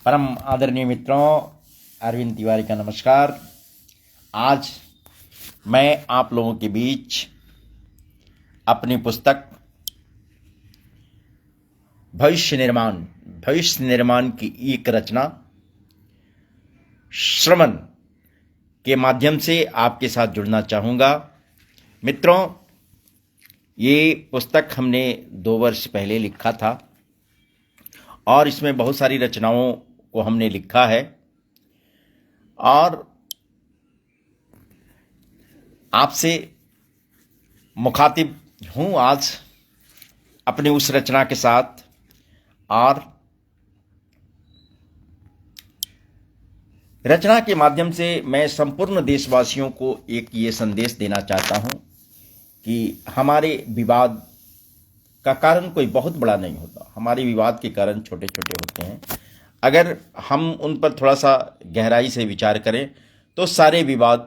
परम आदरणीय मित्रों, अरविंद तिवारी का नमस्कार। आज मैं आप लोगों के बीच अपनी पुस्तक भविष्य निर्माण की एक रचना श्रवण के माध्यम से आपके साथ जुड़ना चाहूँगा। मित्रों, ये पुस्तक हमने 2 वर्ष पहले लिखा था और इसमें बहुत सारी रचनाओं को हमने लिखा है और आपसे मुखातिब हूँ आज अपनी उस रचना के साथ। और रचना के माध्यम से मैं संपूर्ण देशवासियों को एक ये संदेश देना चाहता हूँ कि हमारे विवाद का कारण कोई बहुत बड़ा नहीं होता। हमारे विवाद के कारण छोटे छोटे होते हैं। अगर हम उन पर थोड़ा सा गहराई से विचार करें तो सारे विवाद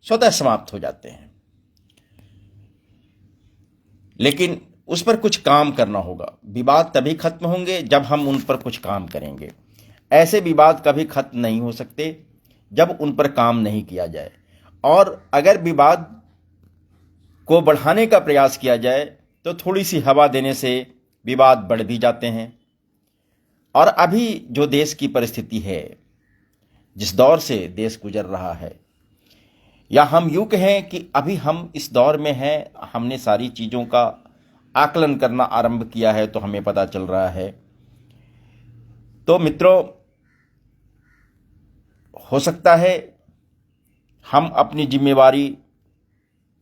स्वतः समाप्त हो जाते हैं, लेकिन उस पर कुछ काम करना होगा। विवाद तभी खत्म होंगे जब हम उन पर कुछ काम करेंगे। ऐसे विवाद कभी खत्म नहीं हो सकते जब उन पर काम नहीं किया जाए। और अगर विवाद को बढ़ाने का प्रयास किया जाए तो थोड़ी सी हवा देने से विवाद बढ़ भी जाते हैं। और अभी जो देश की परिस्थिति है, जिस दौर से देश गुजर रहा है, या हम यूँ कहें कि अभी हम इस दौर में हैं, हमने सारी चीज़ों का आकलन करना आरंभ किया है तो हमें पता चल रहा है। तो मित्रों, हो सकता है हम अपनी जिम्मेवारी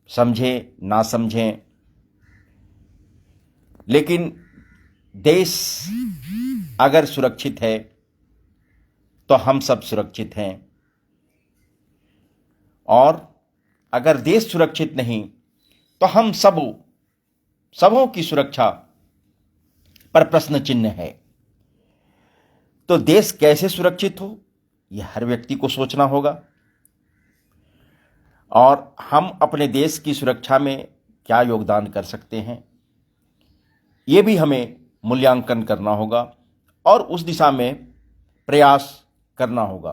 समझें ना समझें, लेकिन देश अगर सुरक्षित है तो हम सब सुरक्षित हैं, और अगर देश सुरक्षित नहीं तो हम सबों की सुरक्षा पर प्रश्न चिन्ह है। तो देश कैसे सुरक्षित हो, यह हर व्यक्ति को सोचना होगा। और हम अपने देश की सुरक्षा में क्या योगदान कर सकते हैं, ये भी हमें मूल्यांकन करना होगा और उस दिशा में प्रयास करना होगा।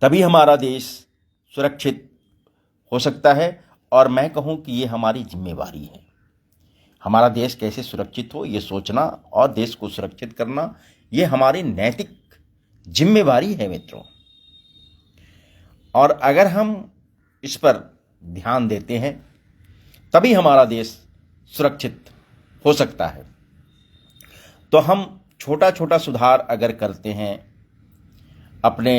तभी हमारा देश सुरक्षित हो सकता है। और मैं कहूँ कि ये हमारी जिम्मेवारी है। हमारा देश कैसे सुरक्षित हो, ये सोचना और देश को सुरक्षित करना, ये हमारी नैतिक जिम्मेवारी है मित्रों। और अगर हम इस पर ध्यान देते हैं तभी हमारा देश सुरक्षित हो सकता है। तो हम छोटा छोटा सुधार अगर करते हैं अपने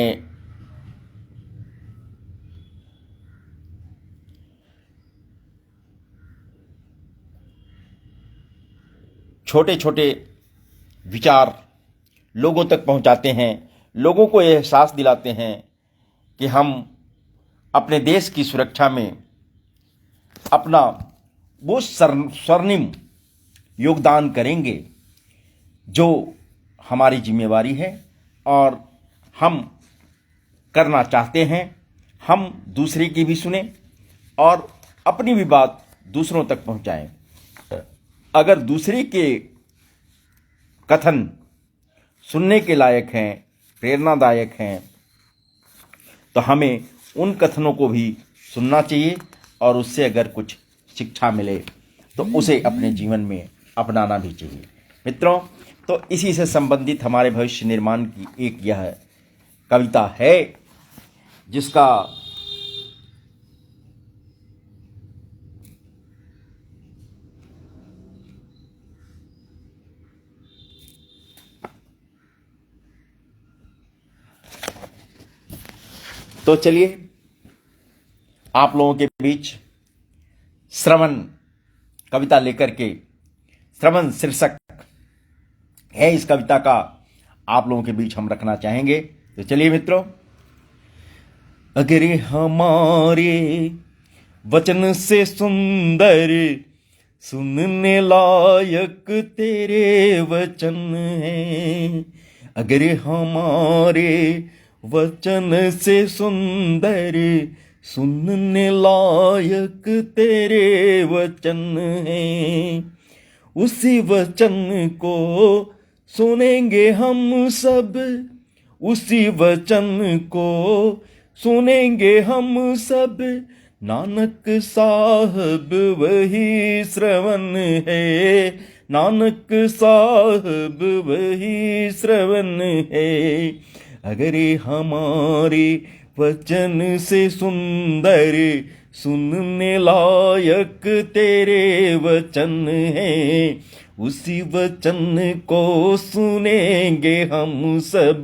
छोटे छोटे विचार लोगों तक पहुंचाते हैं, लोगों को यह एहसास दिलाते हैं कि हम अपने देश की सुरक्षा में अपना वो स्वर्णिम योगदान करेंगे जो हमारी जिम्मेवारी है और हम करना चाहते हैं। हम दूसरे की भी सुने और अपनी भी बात दूसरों तक पहुंचाएं। अगर दूसरे के कथन सुनने के लायक हैं, प्रेरणादायक हैं, तो हमें उन कथनों को भी सुनना चाहिए और उससे अगर कुछ शिक्षा मिले तो उसे अपने जीवन में अपनाना भी चाहिए। मित्रों, तो इसी से संबंधित हमारे भविष्य निर्माण की एक यह कविता है जिसका तो चलिए आप लोगों के बीच श्रवण कविता लेकर के, श्रवण शीर्षक है इस कविता का, आप लोगों के बीच हम रखना चाहेंगे। तो चलिए मित्रों। अगर हमारे वचन से सुंदर सुनने लायक तेरे वचन हैं, अगर हमारे वचन से सुंदर सुनने लायक तेरे वचन हैं, उसी वचन को सुनेंगे हम सब उसी वचन को, सुनेंगे हम सब। नानक साहब वही श्रवण है, नानक साहब वही श्रवण है। अगर हमारे वचन से सुंदर सुनने लायक तेरे वचन है, उसी वचन को सुनेंगे हम सब।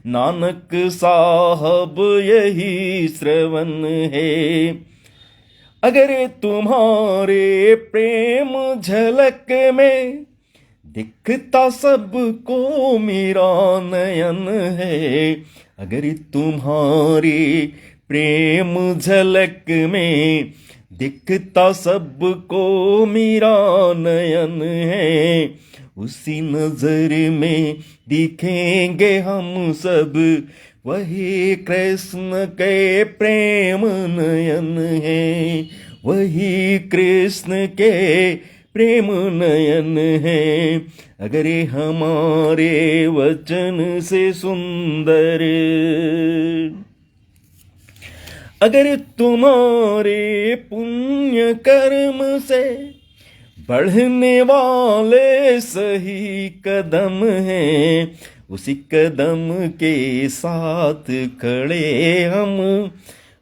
नानक साहब यही श्रवण है। अगर तुम्हारे प्रेम झलक में दिखता सबको मेरा नयन है, अगर तुम्हारे प्रेम झलक में दिखता सबको मेरा नयन है, उसी नजर में दिखेंगे हम सब। वही कृष्ण के प्रेम नयन है, वही कृष्ण के प्रेम नयन है। अगर हमारे वचन से सुंदर, अगर तुम्हारे पुण्य कर्म से बढ़ने वाले सही कदम हैं, उसी कदम के साथ खड़े हम,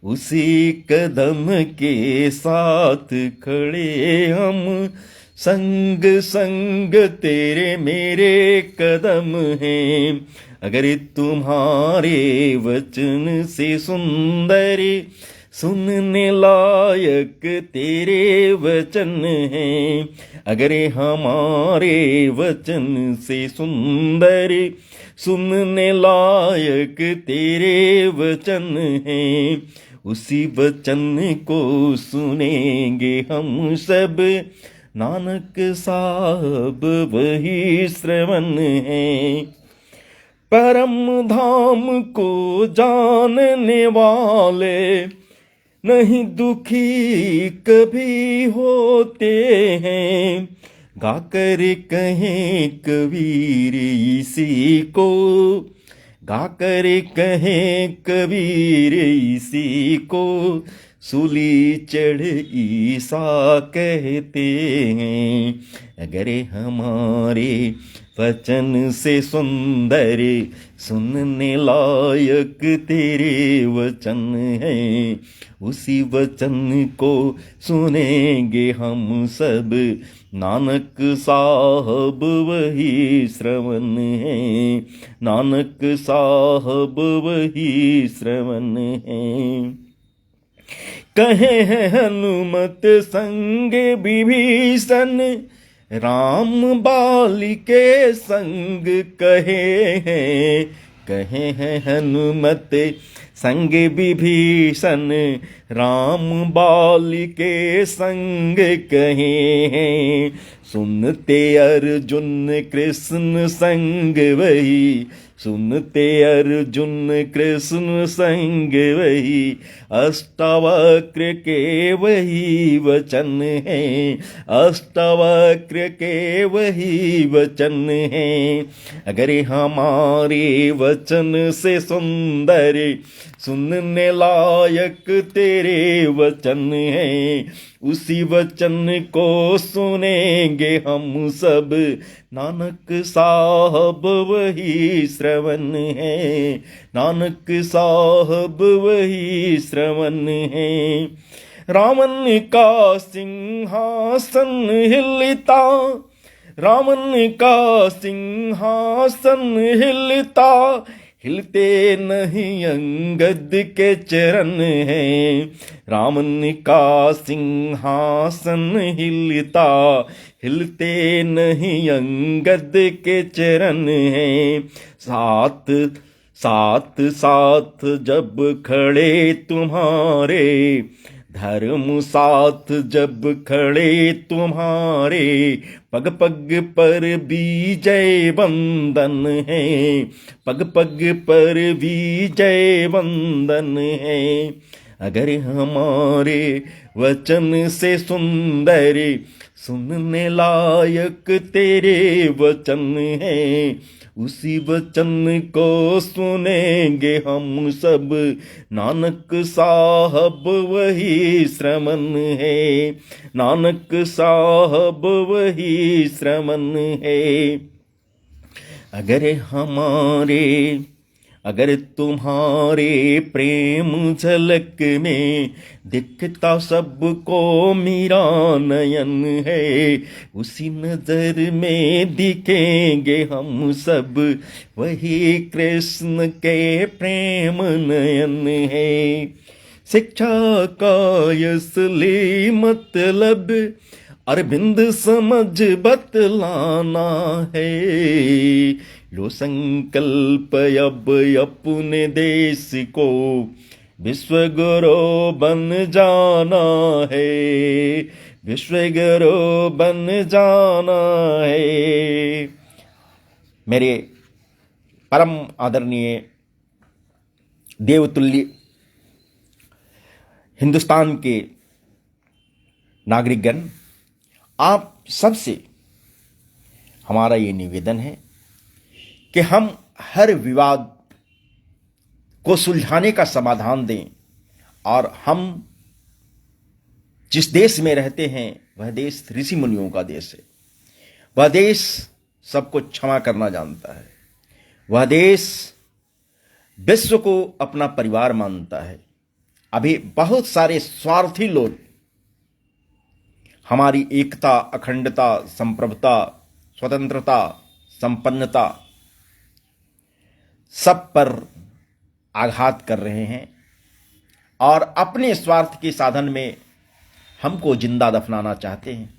उसी कदम के साथ खड़े हम। संग संग तेरे मेरे कदम हैं, अगर तुम्हारे वचन से सुंदर सुनने लायक तेरे वचन हैं, अगर हमारे वचन से सुंदर सुनने लायक तेरे वचन हैं, उसी वचन को सुनेंगे हम सब। नानक साहब वही श्रवण है। परम धाम को जानने वाले नहीं दुखी कभी होते हैं, गाकर कहें कबीर इसी को, गाकर कहें कबीर इसी को, सूली चढ़ ईसा कहते हैं। अगर हमारे वचन से सुंदर सुनने लायक तेरे वचन हैं, उसी वचन को सुनेंगे हम सब। नानक साहब वही श्रवण है, नानक साहब वही श्रवण है। कहे हैं हनुमत संग विभीषण, राम बाली के संग कहे हैं, कहे हैं हनुमत संग विभीषण, राम बाली के संग कहे हैं। सुनते अर्जुन कृष्ण संग वही, सुनते अर्जुन कृष्ण संग वही, अष्टावक्र के वही वचन है, अष्टावक्र के वही वचन है। अगर हमारे वचन से सुंदर सुनने लायक तेरे वचन है, उसी वचन को सुनेंगे हम सब। नानक साहब वही श्रवण है, नानक साहब वही श्रवण है। रावण का सिंहासन हिलता, रावण का सिंहासन हिलता, हिलते नहीं अंगद के चरण हैं। रावण का सिंहासन हिलता, हिलते नहीं अंगद के चरण हैं। साथ साथ साथ जब खड़े तुम्हारे, धर्म साथ जब खड़े तुम्हारे, पग पग पर विजय वंदन है, पग पग पर विजय वंदन है। अगर हमारे वचन से सुंदर सुनने लायक तेरे वचन हैं, उसी वचन को सुनेंगे हम सब। नानक साहब वही श्रमण है, नानक साहब वही श्रमण है। अगर तुम्हारे प्रेम झलक में दिखता सबको मेरा नयन है, उसी नजर में दिखेंगे हम सब, वही कृष्ण के प्रेम नयन है। शिक्षा का असली मतलब अरविंद समझ बतलाना है। लो संकल्प अब अपने देश को विश्व गुरु बन जाना है, विश्व गुरु बन जाना है। मेरे परम आदरणीय देवतुल्य हिंदुस्तान के नागरिकगण, आप सबसे हमारा ये निवेदन है कि हम हर विवाद को सुलझाने का समाधान दें, और हम जिस देश में रहते हैं वह देश ऋषि मुनियों का देश है। वह देश सबको क्षमा करना जानता है। वह देश विश्व को अपना परिवार मानता है। अभी बहुत सारे स्वार्थी लोग हमारी एकता, अखंडता, संप्रभुता, स्वतंत्रता, संपन्नता सब पर आघात कर रहे हैं और अपने स्वार्थ के साधन में हमको जिंदा दफनाना चाहते हैं।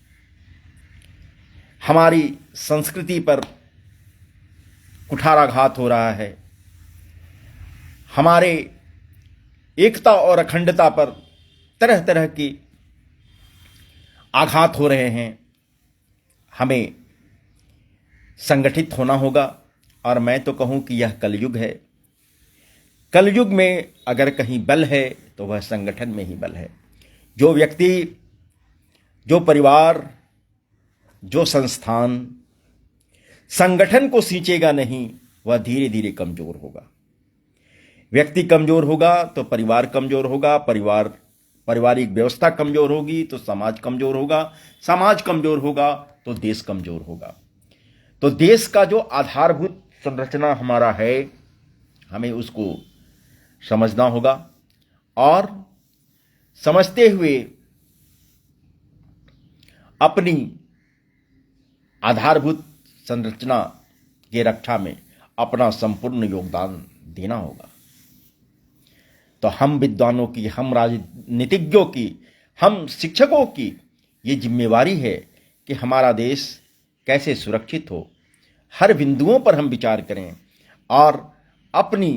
हमारी संस्कृति पर कुठाराघात हो रहा है। हमारे एकता और अखंडता पर तरह तरह की आघात हो रहे हैं। हमें संगठित होना होगा, और मैं तो कहूं कि यह कलयुग है। कलयुग में अगर कहीं बल है तो वह संगठन में ही बल है। जो व्यक्ति, जो परिवार, जो संस्थान संगठन को सींचेगा नहीं, वह धीरे धीरे कमजोर होगा। व्यक्ति कमजोर होगा तो परिवार कमजोर होगा, पारिवारिक व्यवस्था कमजोर होगी तो समाज कमजोर होगा, समाज कमजोर होगा तो देश कमजोर होगा। तो देश का जो आधारभूत संरचना हमारा है, हमें उसको समझना होगा, और समझते हुए अपनी आधारभूत संरचना की रक्षा में अपना संपूर्ण योगदान देना होगा। तो हम विद्वानों की, हम राजनीतिज्ञों की, हम शिक्षकों की ये जिम्मेवारी है कि हमारा देश कैसे सुरक्षित हो। हर बिंदुओं पर हम विचार करें और अपनी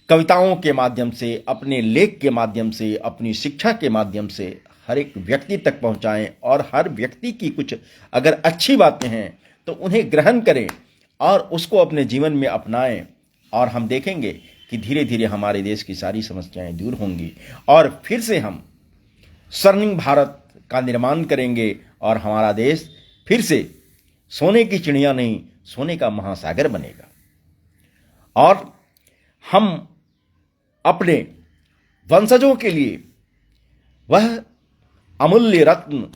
कविताओं के माध्यम से, अपने लेख के माध्यम से, अपनी शिक्षा के माध्यम से हर एक व्यक्ति तक पहुंचाएं, और हर व्यक्ति की कुछ अगर अच्छी बातें हैं तो उन्हें ग्रहण करें और उसको अपने जीवन में अपनाएं, और हम देखेंगे कि धीरे धीरे हमारे देश की सारी समस्याएं दूर होंगी, और फिर से हम स्वर्णिम भारत का निर्माण करेंगे, और हमारा देश फिर से सोने की चिड़िया नहीं, सोने का महासागर बनेगा। और हम अपने वंशजों के लिए वह अमूल्य रत्न,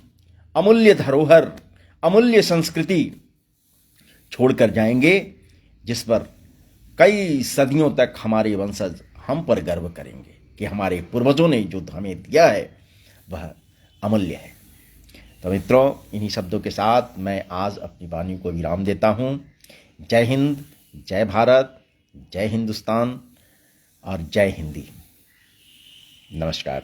अमूल्य धरोहर, अमूल्य संस्कृति छोड़कर जाएंगे, जिस पर कई सदियों तक हमारे वंशज हम पर गर्व करेंगे कि हमारे पूर्वजों ने जो हमें दिया है वह अमूल्य है। तो मित्रों, इन्हीं शब्दों के साथ मैं आज अपनी वाणी को विराम देता हूँ। जय हिंद, जय भारत, जय हिंदुस्तान और जय हिंदी। नमस्कार।